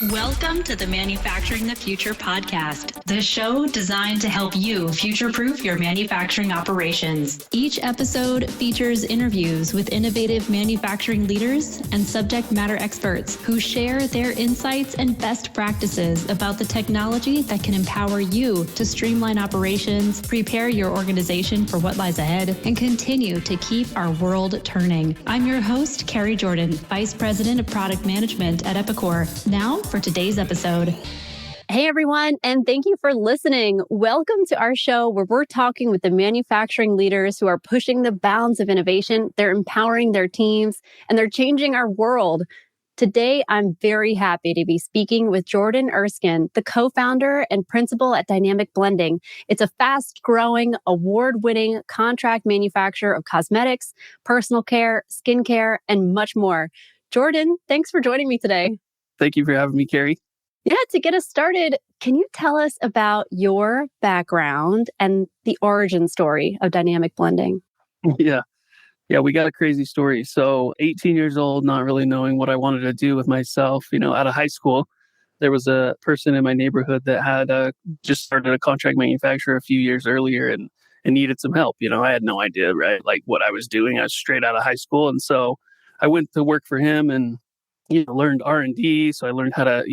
Welcome to the Manufacturing the Future podcast, the show designed to help you future-proof your manufacturing operations. Each episode features interviews with innovative manufacturing leaders and subject matter experts who share their insights and best practices about the technology that can empower you to streamline operations, prepare your organization for what lies ahead, and continue to keep our world turning. I'm your host, Carrie Jordan, Vice President of Product Management at Epicor. Now, for today's episode. Hey everyone, and thank you for listening. Welcome to our show where we're talking with the manufacturing leaders who are pushing the bounds of innovation. They're empowering their teams and they're changing our world. Today, I'm very happy to be speaking with Jordan Erskine, the co-founder and principal at Dynamic Blending. It's a fast-growing, award-winning contract manufacturer of cosmetics, personal care, skincare, and much more. Jordan, thanks for joining me today. Thank you for having me, Carrie. Yeah, to get us started, can you tell us about your background and the origin story of Dynamic Blending? Yeah, we got a crazy story. So 18 years old, not really knowing what I wanted to do with myself, out of high school, there was a person in my neighborhood that had just started a contract manufacturer a few years earlier and needed some help. I had no idea, right? Like what I was doing. I was straight out of high school. And so I went to work for him and learned R&D. So I learned how to,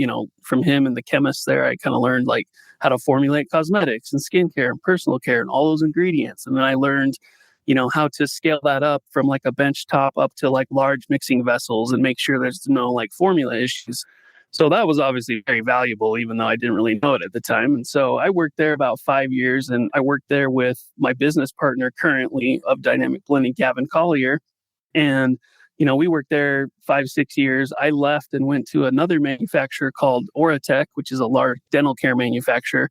from him and the chemists there, I kind of learned like how to formulate cosmetics and skincare and personal care and all those ingredients. And then I learned, how to scale that up from like a bench top up to like large mixing vessels and make sure there's no like formula issues. So that was obviously very valuable, even though I didn't really know it at the time. And so I worked there about 5 years, and I worked there with my business partner currently of Dynamic Blending, Gavin Collier. And we worked there 5-6 years. I left and went to another manufacturer called Oratech, which is a large dental care manufacturer.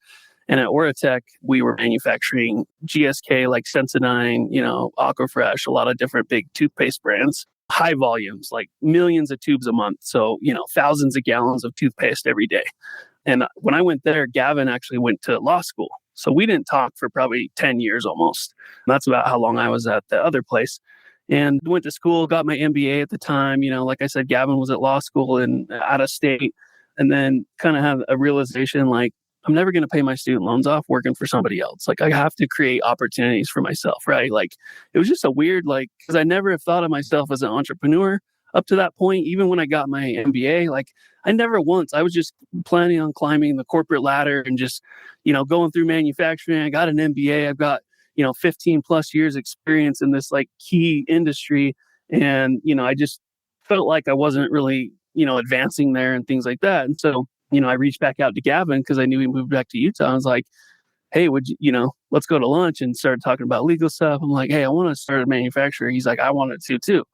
And at Oratech, we were manufacturing GSK, like Sensodyne, Aquafresh, a lot of different big toothpaste brands, high volumes, like millions of tubes a month. So, thousands of gallons of toothpaste every day. And when I went there, Gavin actually went to law school. So we didn't talk for probably 10 years almost. And that's about how long I was at the other place. And went to school, got my MBA at the time. Like I said, Gavin was at law school and out of state. And then kind of had a realization like, I'm never going to pay my student loans off working for somebody else. Like I have to create opportunities for myself, right? Like it was just a weird, because I never have thought of myself as an entrepreneur up to that point. Even when I got my MBA, I was just planning on climbing the corporate ladder and just, going through manufacturing. I got an MBA. I've got 15 plus years experience in this like key industry. And, I just felt like I wasn't really, advancing there and things like that. And so, I reached back out to Gavin because I knew he moved back to Utah. I was like, hey, let's go to lunch, and started talking about legal stuff. I'm like, hey, I want to start a manufacturer. He's like, I wanted to too.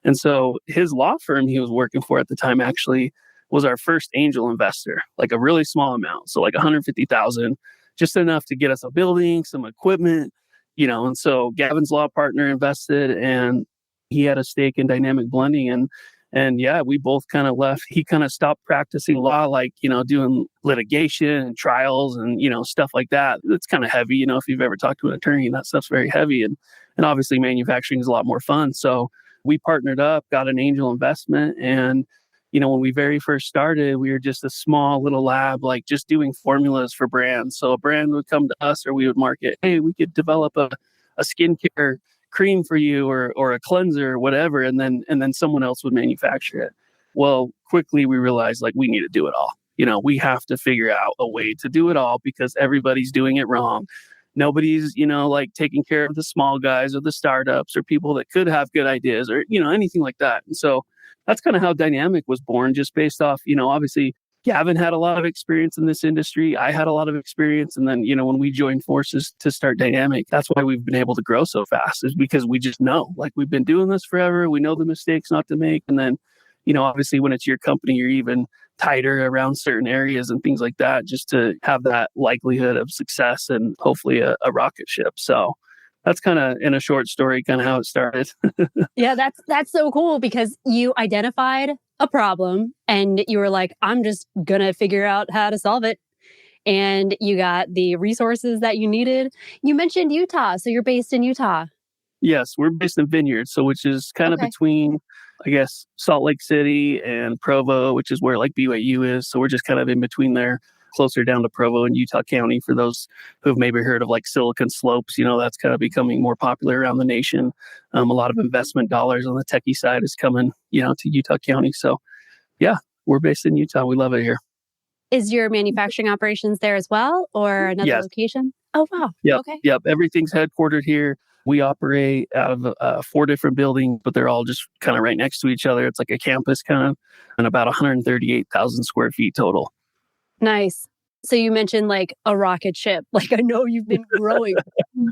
And so his law firm he was working for at the time actually was our first angel investor, like a really small amount. So like 150,000, just enough to get us a building, some equipment, and so Gavin's law partner invested, and he had a stake in Dynamic Blending. And yeah, we both kind of left. He kind of stopped practicing law, doing litigation and trials and, stuff like that. It's kind of heavy, if you've ever talked to an attorney, that stuff's very heavy. And obviously manufacturing is a lot more fun. So we partnered up, got an angel investment. And, when we very first started, we were just a small little lab, just doing formulas for brands. So a brand would come to us, or we would market, hey, we could develop a skincare cream for you or a cleanser or whatever. And then someone else would manufacture it. Well, quickly we realized we need to do it all. We have to figure out a way to do it all because everybody's doing it wrong. Nobody's, taking care of the small guys or the startups or people that could have good ideas or, anything like that. And so that's kind of how Dynamic was born, just based off, obviously Gavin had a lot of experience in this industry. I had a lot of experience. And then, when we joined forces to start Dynamic, that's why we've been able to grow so fast, is because we just know, we've been doing this forever. We know the mistakes not to make. And then, obviously when it's your company, you're even tighter around certain areas and things like that, just to have that likelihood of success and hopefully a rocket ship. So that's kind of, in a short story, kind of how it started. Yeah, that's so cool because you identified a problem and you were like, I'm just going to figure out how to solve it. And you got the resources that you needed. You mentioned Utah, so you're based in Utah. Yes, we're based in Vineyard, which is kind of between I guess, Salt Lake City and Provo, which is where like BYU is. So we're just kind of in between there, closer down to Provo and Utah County. For those who've maybe heard of like Silicon Slopes, that's kind of becoming more popular around the nation. A lot of investment dollars on the techie side is coming, to Utah County. So yeah, we're based in Utah. We love it here. Is your manufacturing operations there as well, or another Yes. location? Oh, wow. Yep. Okay. Yep. Everything's headquartered here. We operate out of 4 different buildings, but they're all just kind of right next to each other. It's like a campus kind of, and about 138,000 square feet total. Nice. So you mentioned like a rocket ship. Like I know you've been growing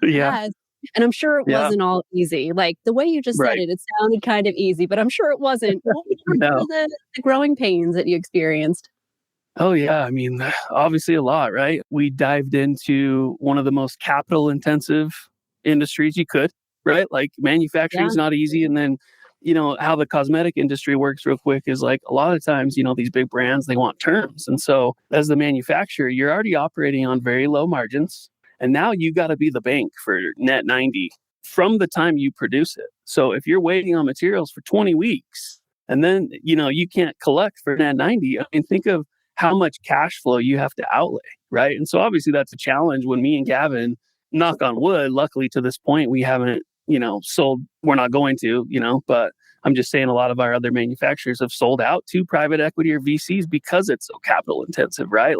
Yeah. fast, and I'm sure it wasn't all easy. Like the way you just said it sounded kind of easy, but I'm sure it wasn't. What were No. the growing pains that you experienced? Oh, yeah. I mean, obviously a lot, right? We dived into one of the most capital intensive industries you could, right? Like manufacturing is not easy. And then, how the cosmetic industry works real quick is like a lot of times, these big brands, they want terms. And so as the manufacturer, you're already operating on very low margins. And now you got to be the bank for net 90 from the time you produce it. So if you're waiting on materials for 20 weeks and then, you can't collect for net 90, I mean, think of how much cash flow you have to outlay, right? And so obviously that's a challenge when me and Gavin, knock on wood, luckily to this point, we haven't, sold, we're not going to, but I'm just saying a lot of our other manufacturers have sold out to private equity or VCs because it's so capital intensive, right?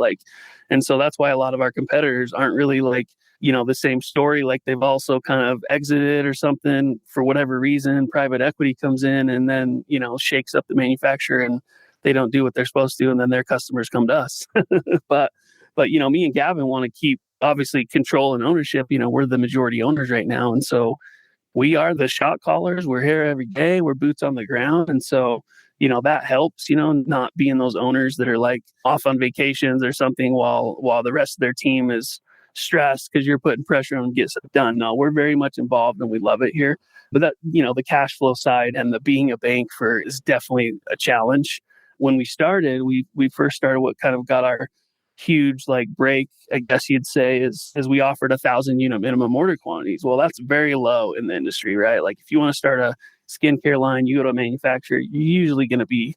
And so that's why a lot of our competitors aren't really like, the same story. Like they've also kind of exited or something for whatever reason, private equity comes in and then, shakes up the manufacturer and they don't do what they're supposed to, and then their customers come to us. But me and Gavin want to keep obviously control and ownership. We're the majority owners right now, and so we are the shot callers. We're here every day. We're boots on the ground, and so that helps. Not being those owners that are like off on vacations or something while the rest of their team is stressed because you're putting pressure on them to get stuff done. No, we're very much involved and we love it here. But that the cash flow side and the being a bank is definitely a challenge. When we started, we first started what kind of got our huge break, I guess you'd say, is we offered 1,000 unit minimum order quantities. Well, that's very low in the industry, right? Like if you want to start a skincare line, you go to a manufacturer, you're usually going to be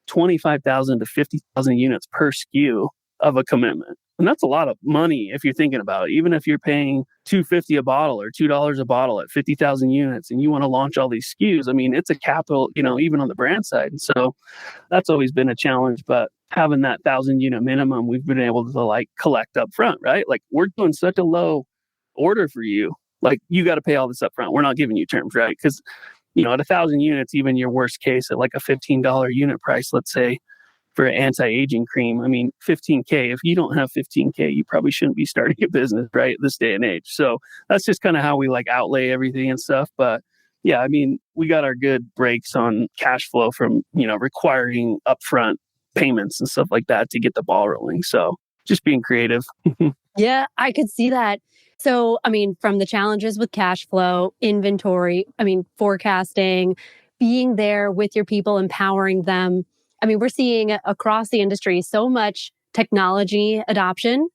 25,000 to 50,000 units per SKU of a commitment. And that's a lot of money if you're thinking about it. Even if you're paying $2.50 a bottle or $2 a bottle at 50,000 units and you want to launch all these SKUs, I mean, it's a capital, even on the brand side. And so that's always been a challenge. But having that 1,000 unit minimum, we've been able to collect up front, right? Like we're doing such a low order for you. Like you got to pay all this up front. We're not giving you terms, right? Because, at 1,000 units, even your worst case at like a $15 unit price, let's say, for an anti-aging cream, I mean, $15K, if you don't have $15K, you probably shouldn't be starting a business, right? This day and age. So that's just kind of how we outlay everything and stuff. But yeah, I mean, we got our good breaks on cash flow from, requiring upfront payments and stuff like that to get the ball rolling. So just being creative. Yeah, I could see that. So, I mean, from the challenges with cash flow, inventory, forecasting, being there with your people, empowering them. I mean, we're seeing across the industry so much technology adoption.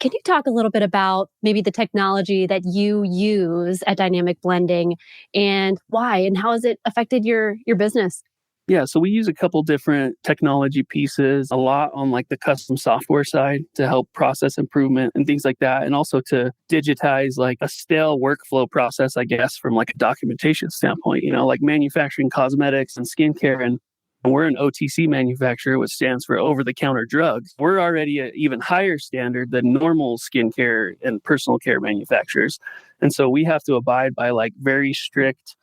Can you talk a little bit about maybe the technology that you use at Dynamic Blending and why and how has it affected your business? Yeah, so we use a couple different technology pieces, a lot on the custom software side to help process improvement and things like that. And also to digitize a stale workflow process, I guess, from a documentation standpoint, like manufacturing cosmetics and skincare. And we're an OTC manufacturer, which stands for over-the-counter drugs. We're already at even higher standard than normal skincare and personal care manufacturers. And so we have to abide by very strict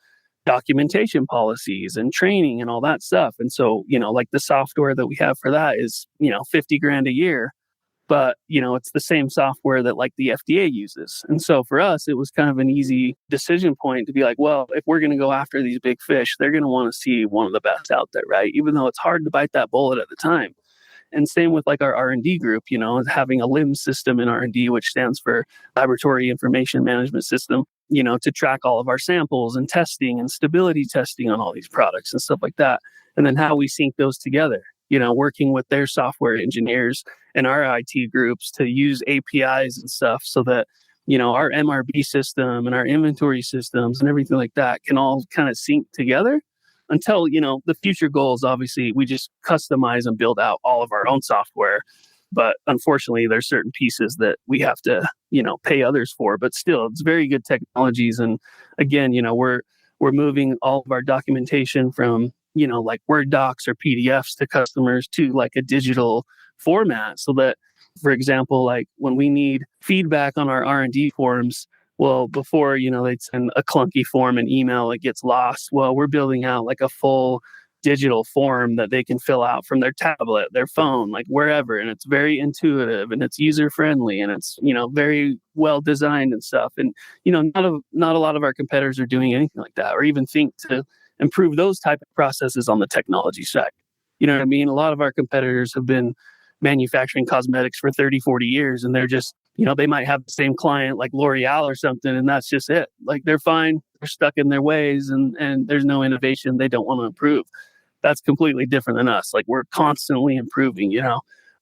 documentation policies and training and all that stuff. And so, the software that we have for that is, $50,000 a year, but, it's the same software that the FDA uses. And so for us, it was kind of an easy decision point to be like, well, if we're going to go after these big fish, they're going to want to see one of the best out there, right? Even though it's hard to bite that bullet at the time. And same with our R&D group, having a LIMS system in R&D, which stands for Laboratory Information Management System, to track all of our samples and testing and stability testing on all these products and stuff like that. And then how we sync those together, working with their software engineers and our IT groups to use APIs and stuff so that, our MRB system and our inventory systems and everything like that can all kind of sync together. until, the future goals, obviously, we just customize and build out all of our own software. But unfortunately, there's certain pieces that we have to, pay others for. But still, it's very good technologies. And again, we're moving all of our documentation from, like Word docs or PDFs to customers to like a digital format, so that, for example, like when we need feedback on our R&D forms, well, before, they'd send a clunky form and email, it gets lost. Well, we're building out like a full digital form that they can fill out from their tablet, their phone, like wherever. And it's very intuitive and it's user friendly and it's, very well designed and stuff. And, not a lot of our competitors are doing anything like that or even think to improve those type of processes on the technology side. You know what I mean? A lot of our competitors have been manufacturing cosmetics for 30, 40 years. And they're just, they might have the same client like L'Oreal or something. And that's just it. Like they're fine. They're stuck in their ways and there's no innovation. They don't want to improve. That's completely different than us. Like we're constantly improving,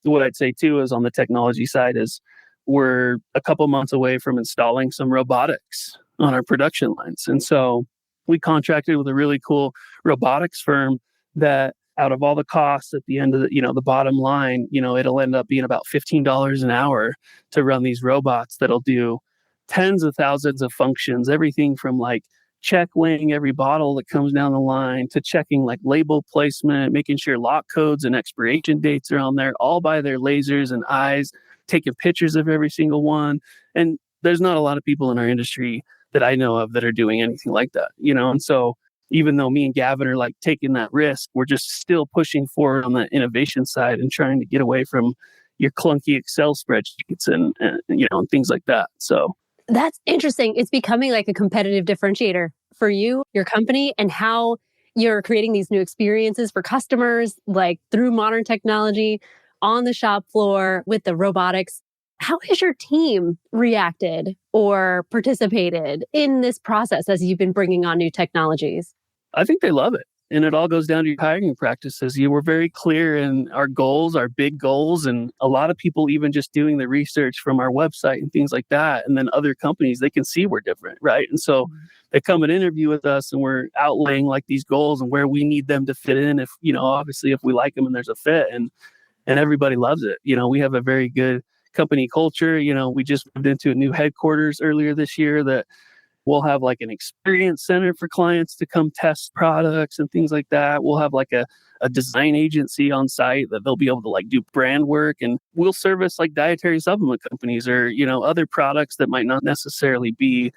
What I'd say too is on the technology side is we're a couple months away from installing some robotics on our production lines. And so we contracted with a really cool robotics firm that out of all the costs at the end of the bottom line, it'll end up being about $15 an hour to run these robots that'll do tens of thousands of functions, everything from like check weighing every bottle that comes down the line to checking like label placement, making sure lock codes and expiration dates are on there, all by their lasers and eyes, taking pictures of every single one. And there's not a lot of people in our industry that I know of that are doing anything like that, And so even though me and Gavin are like taking that risk, we're just still pushing forward on the innovation side and trying to get away from your clunky Excel spreadsheets and things like that. So that's interesting. It's becoming like a competitive differentiator for you, your company, and how you're creating these new experiences for customers, like through modern technology on the shop floor with the robotics. How has your team reacted or participated in this process as you've been bringing on new technologies? I think they love it. And it all goes down to your hiring practices. You were very clear in our goals, our big goals, and a lot of people even just doing the research from our website and things like that. And then other companies, they can see we're different, right? And so they come and interview with us and we're outlaying like these goals and where we need them to fit in if, obviously if we like them and there's a fit and everybody loves it. We have a very good company culture. We just moved into a new headquarters earlier this year that we'll have like an experience center for clients to come test products and things like that. We'll have like a design agency on site that they'll be able to like do brand work, and we'll service like dietary supplement companies or, other products that might not necessarily be,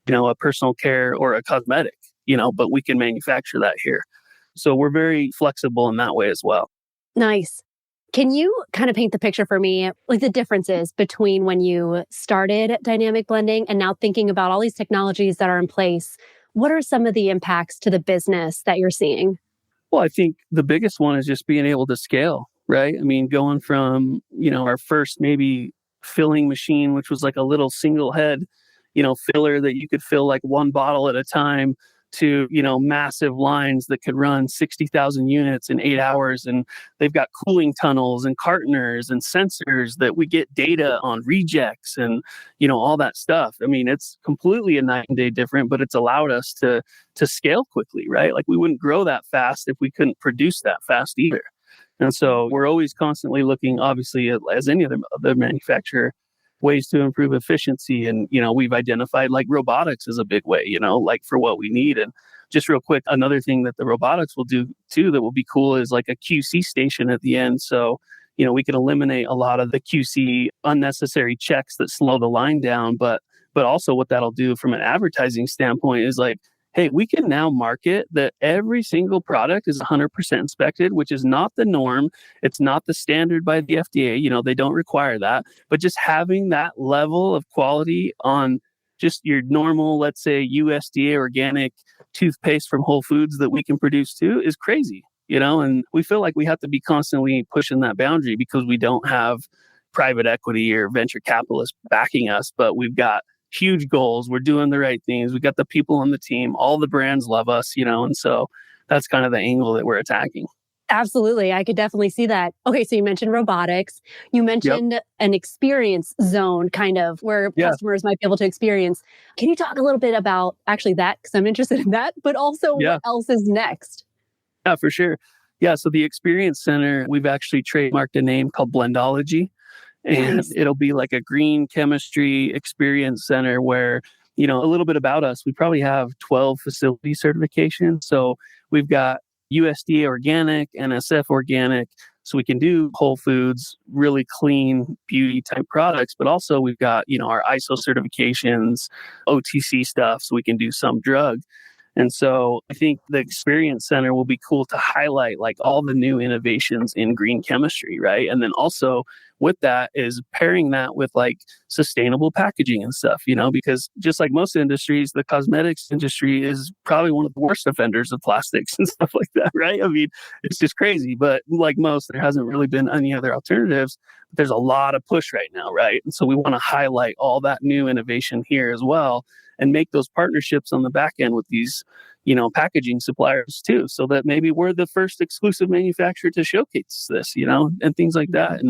a personal care or a cosmetic, but we can manufacture that here. So we're very flexible in that way as well. Nice. Can you kind of paint the picture for me, like the differences between when you started dynamic blending and now thinking about all these technologies that are in place? What are some of the impacts to the business that you're seeing? Well, I think the biggest one is just being able to scale, right? I mean, going from, our first maybe filling machine, which was like a little single head, filler that you could fill like one bottle at a time, to, massive lines that could run 60,000 units in 8 hours. And they've got cooling tunnels and cartoners and sensors that we get data on rejects and, all that stuff. I mean, it's completely a night and day different, but it's allowed us to scale quickly, right? Like we wouldn't grow that fast if we couldn't produce that fast either. And so we're always constantly looking, obviously, as any other manufacturer, ways to improve efficiency. And, we've identified like robotics is a big way, like for what we need. And just real quick, another thing that the robotics will do too, that will be cool is like a QC station at the end. So, we can eliminate a lot of the QC unnecessary checks that slow the line down. But also what that'll do from an advertising standpoint is like, hey, we can now market that every single product is 100% inspected, which is not the norm. It's not the standard by the FDA. They don't require that. But just having that level of quality on just your normal, let's say, USDA organic toothpaste from Whole Foods that we can produce too is crazy, and we feel like we have to be constantly pushing that boundary because we don't have private equity or venture capitalists backing us, but we've got huge goals. We're doing the right things. We got the people on the team. All the brands love us, and so that's kind of the angle that we're attacking. Absolutely. I could definitely see that. Okay, so you mentioned robotics. You mentioned an experience zone, kind of, where customers might be able to experience. Can you talk a little bit about actually that? Because I'm interested in that, but also what else is next? Yeah, for sure. Yeah, so the Experience Center, we've actually trademarked a name called Blendology, and Nice. it'll be like a green chemistry experience center where, a little bit about us. We probably have 12 facility certifications. So we've got USDA organic, NSF organic. So we can do whole foods, really clean beauty type products, but also we've got, our ISO certifications, OTC stuff. So we can do some drug. And so I think the Experience Center will be cool to highlight like all the new innovations in green chemistry, right? And then also with that is pairing that with like sustainable packaging and stuff, because just like most industries, the cosmetics industry is probably one of the worst offenders of plastics and stuff like that, right? I mean, it's just crazy. But like most, there hasn't really been any other alternatives. But there's a lot of push right now, right? And so we want to highlight all that new innovation here as well and make those partnerships on the back end with these, packaging suppliers too, so that maybe we're the first exclusive manufacturer to showcase this, and things like that.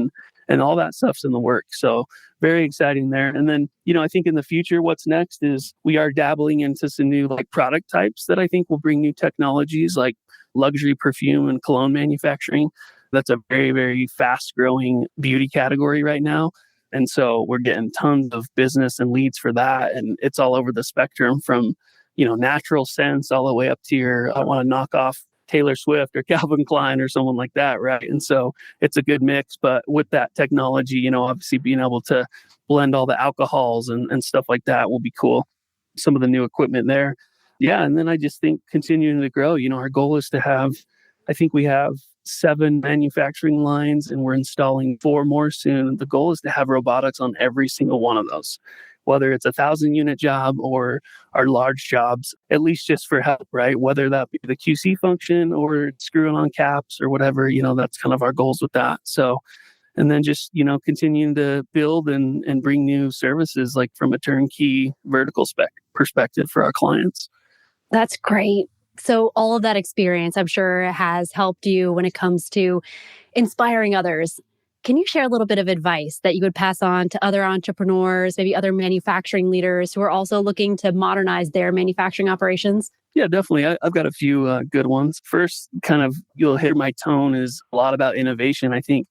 And all that stuff's in the works. So very exciting there. And then, I think in the future, what's next is we are dabbling into some new like product types that I think will bring new technologies like luxury perfume and cologne manufacturing. That's a very, very fast growing beauty category right now. And so we're getting tons of business and leads for that. And it's all over the spectrum from, natural scents all the way up to I want to knock off Taylor Swift or Calvin Klein or someone like that, right? And so it's a good mix. But with that technology, obviously being able to blend all the alcohols and stuff like that will be cool. Some of the new equipment there. Yeah. And then I just think continuing to grow, our goal is to have, I think we have 7 manufacturing lines and we're installing 4 more soon. The goal is to have robotics on every single one of those, whether it's a 1,000-unit job or our large jobs, at least just for help, right? Whether that be the QC function or screwing on caps or whatever, that's kind of our goals with that. So, and then just, continuing to build and bring new services like from a turnkey vertical perspective for our clients. That's great. So all of that experience, I'm sure, has helped you when it comes to inspiring others. Can you share a little bit of advice that you would pass on to other entrepreneurs, maybe other manufacturing leaders who are also looking to modernize their manufacturing operations? Yeah, definitely. I've got a few good ones. First, kind of, you'll hear my tone is a lot about innovation. I think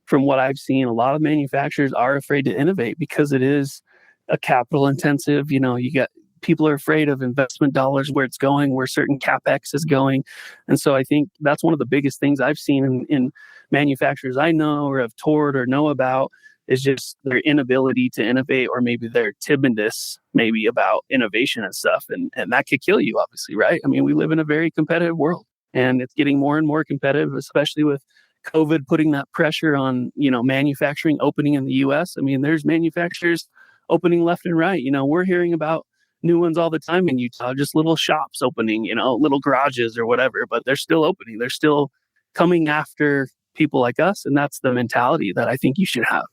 from what I've seen, a lot of manufacturers are afraid to innovate because it is a capital intensive, you got people are afraid of investment dollars, where it's going, where certain CapEx is going. And so I think that's one of the biggest things I've seen in manufacturers I know or have toured or know about is just their inability to innovate or maybe their timidness maybe about innovation and stuff. And that could kill you, obviously, right? I mean, we live in a very competitive world and it's getting more and more competitive, especially with COVID putting that pressure on, manufacturing opening in the US. I mean, there's manufacturers opening left and right. We're hearing about new ones all the time in Utah, just little shops opening, little garages or whatever, but they're still opening. They're still coming after people like us. And that's the mentality that I think you should have.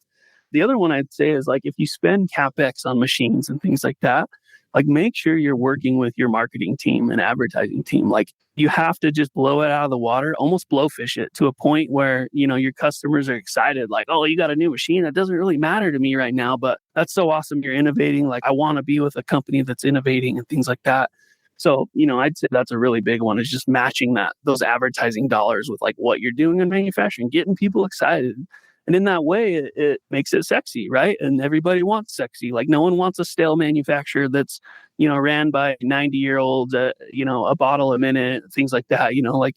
The other one I'd say is like, if you spend CapEx on machines and things like that, like make sure you're working with your marketing team and advertising team. Like you have to just blow it out of the water, almost blowfish it to a point where, your customers are excited. Like, oh, you got a new machine. That doesn't really matter to me right now, but that's so awesome. You're innovating. Like I want to be with a company that's innovating and things like that. So, I'd say that's a really big one is just matching those advertising dollars with like what you're doing in manufacturing, getting people excited. And in that way, it makes it sexy, right? And everybody wants sexy. Like no one wants a stale manufacturer that's, ran by 90-year-olds, a bottle a minute, things like that, like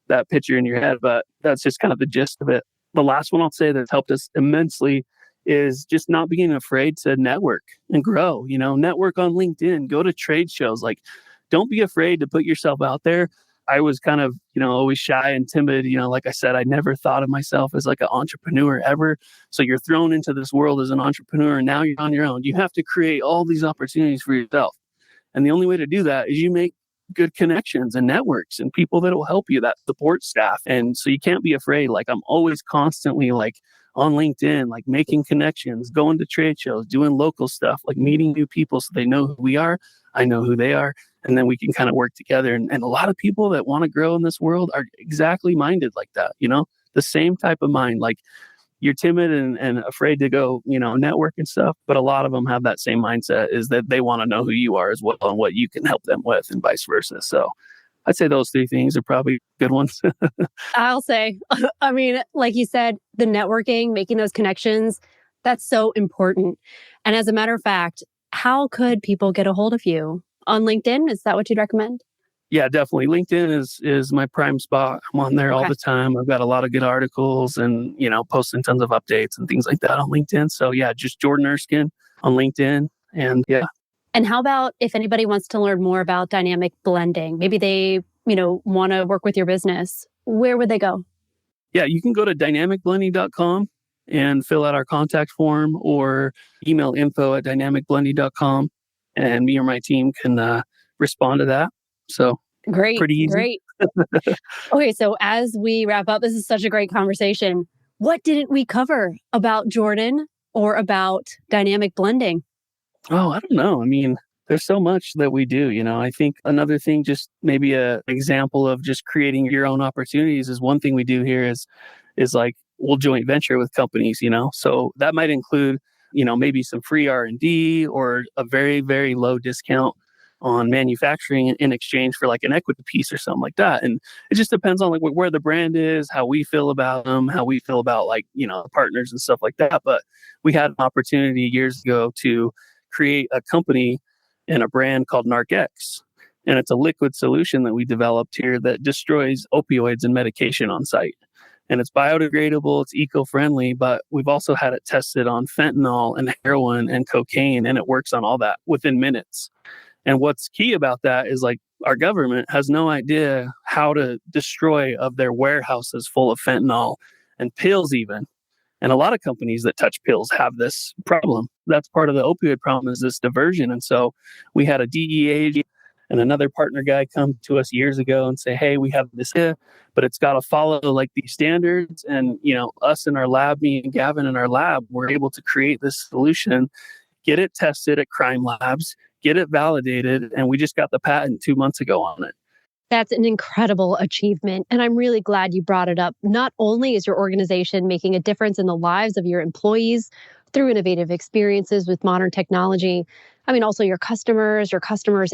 that picture in your head. But that's just kind of the gist of it. The last one I'll say that's helped us immensely is just not being afraid to network and grow, network on LinkedIn, go to trade shows. Like, don't be afraid to put yourself out there. I was kind of, always shy and timid. Like I said, I never thought of myself as like an entrepreneur ever. So you're thrown into this world as an entrepreneur and now you're on your own. You have to create all these opportunities for yourself. And the only way to do that is you make good connections and networks and people that will help you, that support staff. And so you can't be afraid. Like I'm always constantly like on LinkedIn, like making connections, going to trade shows, doing local stuff, like meeting new people so they know who we are. I know who they are. And then we can kind of work together. And a lot of people that want to grow in this world are exactly minded like that, the same type of mind. Like you're timid and afraid to go, network and stuff. But a lot of them have that same mindset is that they want to know who you are as well and what you can help them with and vice versa. So I'd say those three things are probably good ones. I'll say, I mean, like you said, the networking, making those connections, that's so important. And as a matter of fact, how could people get a hold of you? On LinkedIn? Is that what you'd recommend? Yeah, definitely. LinkedIn is my prime spot. I'm on there all the time. I've got a lot of good articles and, posting tons of updates and things like that on LinkedIn. So yeah, just Jordan Erskine on LinkedIn. And yeah. And how about if anybody wants to learn more about dynamic blending? Maybe they, want to work with your business. Where would they go? Yeah, you can go to dynamicblending.com and fill out our contact form or email info@dynamicblending.com. And me or my team can respond to that. So great, pretty easy. Great. Okay, so as we wrap up, this is such a great conversation. What didn't we cover about Jordan or about dynamic blending? Oh, I don't know. I mean, there's so much that we do. I think another thing, just maybe an example of just creating your own opportunities is one thing we do here is like we'll joint venture with companies, So that might include, maybe some free R&D or a very, very low discount on manufacturing in exchange for like an equity piece or something like that. And it just depends on like where the brand is, how we feel about them, how we feel about like, partners and stuff like that. But we had an opportunity years ago to create a company and a brand called NarcX. And it's a liquid solution that we developed here that destroys opioids and medication on site. And it's biodegradable, it's eco-friendly, but we've also had it tested on fentanyl and heroin and cocaine, and it works on all that within minutes. And what's key about that is like our government has no idea how to destroy of their warehouses full of fentanyl and pills even. And a lot of companies that touch pills have this problem. That's part of the opioid problem is this diversion. And so we had a DEA and another partner guy come to us years ago and say, hey, we have this, but it's got to follow like these standards. And, us in our lab, me and Gavin in our lab, we're able to create this solution, get it tested at crime labs, get it validated. And we just got the patent 2 months ago on it. That's an incredible achievement. And I'm really glad you brought it up. Not only is your organization making a difference in the lives of your employees through innovative experiences with modern technology, also your customers'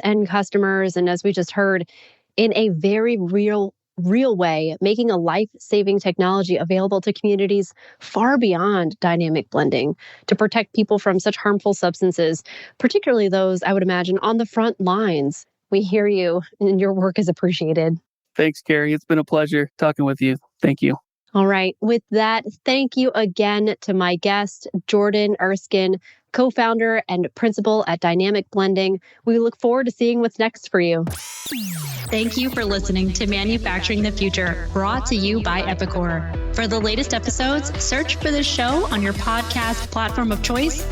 end customers. And as we just heard, in a very real way, making a life-saving technology available to communities far beyond dynamic blending to protect people from such harmful substances, particularly those, I would imagine, on the front lines. We hear you and your work is appreciated. Thanks, Carrie. It's been a pleasure talking with you. Thank you. All right. With that, thank you again to my guest, Jordan Erskine, co-founder and principal at Dynamic Blending. We look forward to seeing what's next for you. Thank you for listening to Manufacturing the Future, brought to you by Epicor. For the latest episodes, search for this show on your podcast platform of choice.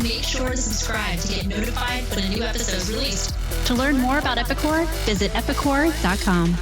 Make sure to subscribe to get notified when a new episode is released. To learn more about Epicor, visit epicor.com.